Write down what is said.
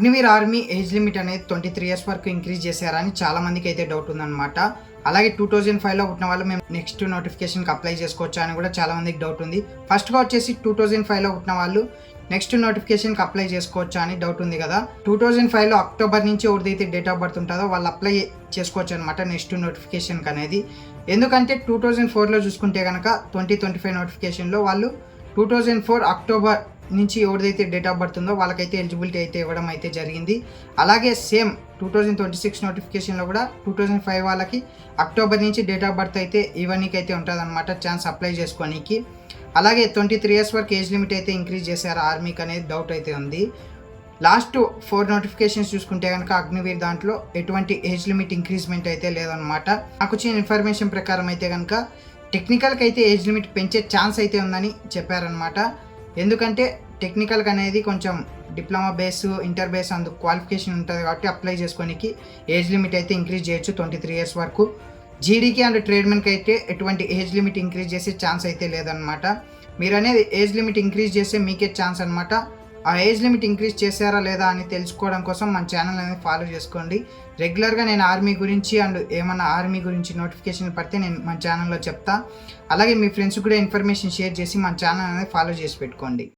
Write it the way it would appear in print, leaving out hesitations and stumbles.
Agniveer army age limit అనేది 23 years వరకు increase చేశారని చాలా మందికి అయితే డౌట్ ఉందన్నమాట. అలాగే 2005లో పుట్టిన వాళ్ళు మేము నెక్స్ట్ నోటిఫికేషన్కి అప్లై చేసుకోవచ్చా అని కూడా చాలా మందికి డౌట్ ఉంది. ఫస్ట్గా వచ్చేసి 2005లో పుట్టిన వాళ్ళు నెక్స్ట్ నోటిఫికేషన్కి అప్లై చేసుకోవచ్చా అని డౌట్ ఉంది కదా. 2005లో అక్టోబర్ నుంచి ఎవరిదైతే డేట్ ఆఫ్ బర్త్ ఉంటుందో వాళ్ళు అప్లై చేసుకోవచ్చు అనమాట నెక్స్ట్ నోటిఫికేషన్కి అనేది. ఎందుకంటే 2004లో చూసుకుంటే కనుక 2025 నోటిఫికేషన్లో వాళ్ళు 2004 అక్టోబర్ నుంచి ఎవరిదైతే డేట్ ఆఫ్ బర్త్ ఉందో వాళ్ళకైతే ఎలిజిబిలిటీ అయితే ఇవ్వడం అయితే జరిగింది. అలాగే సేమ్ 2026 నోటిఫికేషన్లో కూడా 2005 వాళ్ళకి అక్టోబర్ నుంచి డేట్ ఆఫ్ బర్త్ అయితే ఇవన్నీకి అయితే ఉంటుంది అనమాట ఛాన్స్ అప్లై చేసుకోనికి. అలాగే 23 ఇయర్స్ వరకు ఏజ్ లిమిట్ అయితే ఇంక్రీజ్ చేశారు ఆర్మీకి అనేది డౌట్ అయితే ఉంది. లాస్ట్ 4 నోటిఫికేషన్స్ చూసుకుంటే కనుక అగ్నివీర్ దాంట్లో ఎటువంటి ఏజ్ లిమిట్ ఇంక్రీజ్మెంట్ అయితే లేదనమాట. నాకు వచ్చిన ఇన్ఫర్మేషన్ ప్రకారం అయితే కనుక టెక్నికల్కి అయితే ఏజ్ లిమిట్ పెంచే ఛాన్స్ అయితే ఉందని చెప్పారనమాట. ఎందుకంటే టెక్నికల్గా అనేది కొంచెం డిప్లొమా బేస్ ఇంటర్ బేస్ అందుకు క్వాలిఫికేషన్ ఉంటుంది కాబట్టి అప్లై చేసుకోనికి ఏజ్ లిమిట్ అయితే ఇంక్రీజ్ చేయొచ్చు 23 ఇయర్స్ వరకు. జీడీకి అండ్ ట్రేడ్మెన్కి అయితే ఎటువంటి ఏజ్ లిమిట్ ఇంక్రీజ్ చేసే ఛాన్స్ అయితే లేదనమాట. మీరు అనేది ఏజ్ లిమిట్ ఇంక్రీజ్ చేస్తే మీకే ఛాన్స్ అనమాట. ఆ ఏజ్ లిమిట్ ఇంక్రీజ్ చేశారా లేదా అని తెలుసుకోవడం కోసం మన ఛానల్ అనేది ఫాలో చేసుకోండి. రెగ్యులర్గా నేను ఆర్మీ గురించి అండ్ ఏమన్నా ఆర్మీ గురించి నోటిఫికేషన్ పడితే నేను మన ఛానల్లో చెప్తా. అలాగే మీ ఫ్రెండ్స్ కూడా ఇన్ఫర్మేషన్ షేర్ చేసి మన ఛానల్ అనేది ఫాలో చేసి పెట్టుకోండి.